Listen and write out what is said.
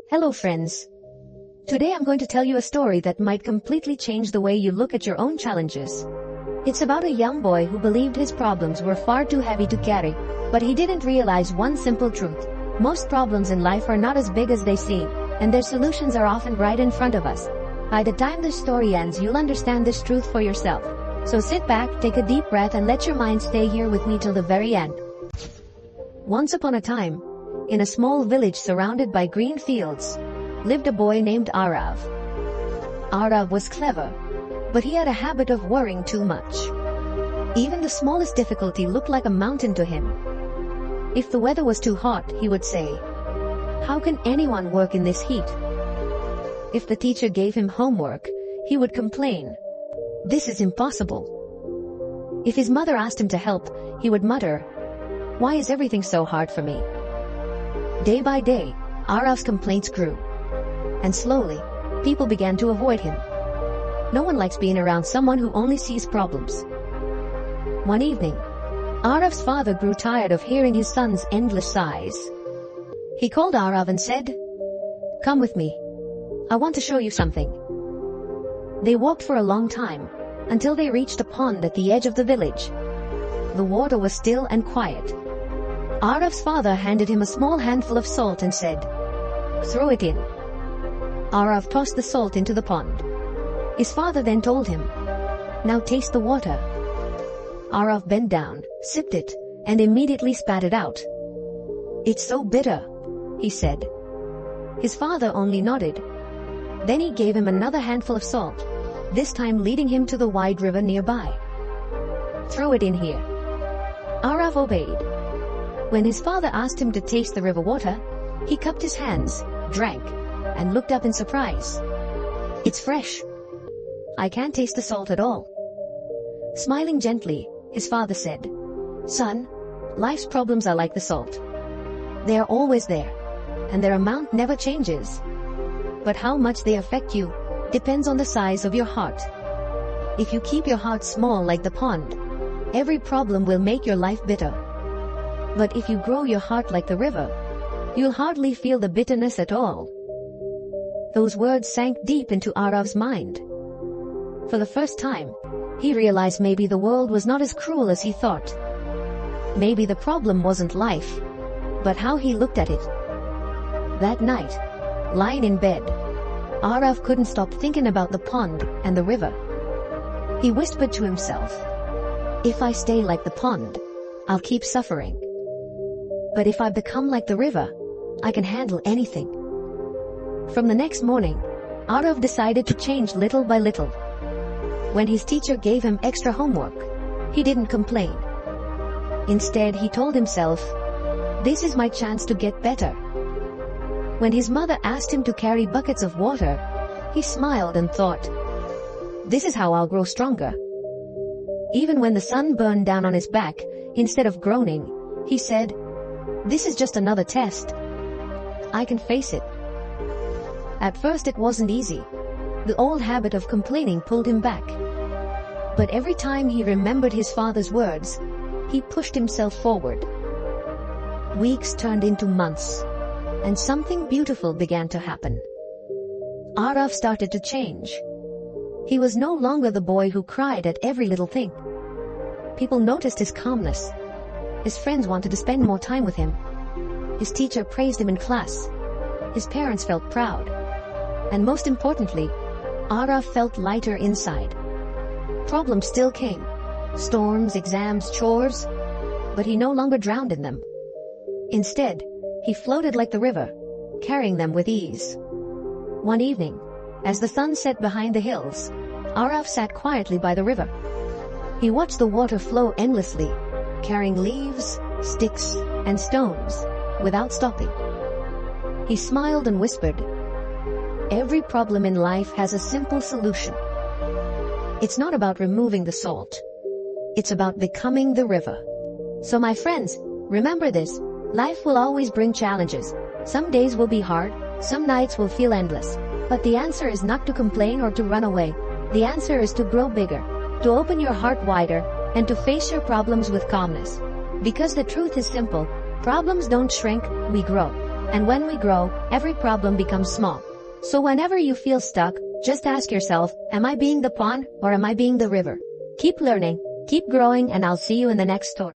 Hello friends. Today I'm going to tell you a story that might completely change the way you look at your own challenges. It's about a young boy who believed his problems were far too heavy to carry, but he didn't realize one simple truth. Most problems in life are not as big as they seem, and their solutions are often right in front of us. By the time this story ends, you'll understand this truth for yourself. So sit back, take a deep breath, and let your mind stay here with me till the very end. Once upon a time, in a small village surrounded by green fields, lived a boy named Arav. Arav was clever, but he had a habit of worrying too much. Even the smallest difficulty looked like a mountain to him. If the weather was too hot, he would say, "How can anyone work in this heat?" If the teacher gave him homework, he would complain, "This is impossible." If his mother asked him to help, he would mutter, "Why is everything so hard for me?" Day by day, Arav's complaints grew. And slowly, people began to avoid him. No one likes being around someone who only sees problems. One evening, Arav's father grew tired of hearing his son's endless sighs. He called Arav and said, "Come with me. I want to show you something." They walked for a long time, until they reached a pond at the edge of the village. The water was still and quiet. Arav's father handed him a small handful of salt and said, "Throw it in." Arav tossed the salt into the pond. His father then told him, "Now taste the water." Arav bent down, sipped it, and immediately spat it out. "It's so bitter," he said. His father only nodded. Then he gave him another handful of salt, this time leading him to the wide river nearby. "Throw it in here." Arav obeyed. When his father asked him to taste the river water, he cupped his hands, drank, and looked up in surprise. "It's fresh. I can't taste the salt at all." Smiling gently, his father said, "Son, life's problems are like the salt. They are always there, and their amount never changes. But how much they affect you depends on the size of your heart. If you keep your heart small like the pond, every problem will make your life bitter. But if you grow your heart like the river, you'll hardly feel the bitterness at all." Those words sank deep into Arav's mind. For the first time, he realized maybe the world was not as cruel as he thought. Maybe the problem wasn't life, but how he looked at it. That night, lying in bed, Arav couldn't stop thinking about the pond and the river. He whispered to himself, "If I stay like the pond, I'll keep suffering. But if I become like the river, I can handle anything." From the next morning, Arav decided to change little by little. When his teacher gave him extra homework, he didn't complain. Instead, he told himself, "This is my chance to get better." When his mother asked him to carry buckets of water, he smiled and thought, "This is how I'll grow stronger." Even when the sun burned down on his back, instead of groaning, he said, "This is just another test. I can face it." At first it wasn't easy. The old habit of complaining pulled him back. But every time he remembered his father's words, he pushed himself forward. Weeks turned into months, and something beautiful began to happen. Arav started to change. He was no longer the boy who cried at every little thing. People noticed his calmness. His friends wanted to spend more time with him. His teacher praised him in class. His parents felt proud. And most importantly, Arav felt lighter inside. Problems still came. Storms, exams, chores. But he no longer drowned in them. Instead, he floated like the river, carrying them with ease. One evening, as the sun set behind the hills, Arav sat quietly by the river. He watched the water flow endlessly, carrying leaves, sticks, and stones, without stopping. He smiled and whispered, "Every problem in life has a simple solution. It's not about removing the salt. It's about becoming the river." So my friends, remember this. Life will always bring challenges. Some days will be hard, some nights will feel endless. But the answer is not to complain or to run away. The answer is to grow bigger, to open your heart wider, and to face your problems with calmness. Because the truth is simple, problems don't shrink, we grow. And when we grow, every problem becomes small. So whenever you feel stuck, just ask yourself, am I being the pond or am I being the river? Keep learning, keep growing, and I'll see you in the next story.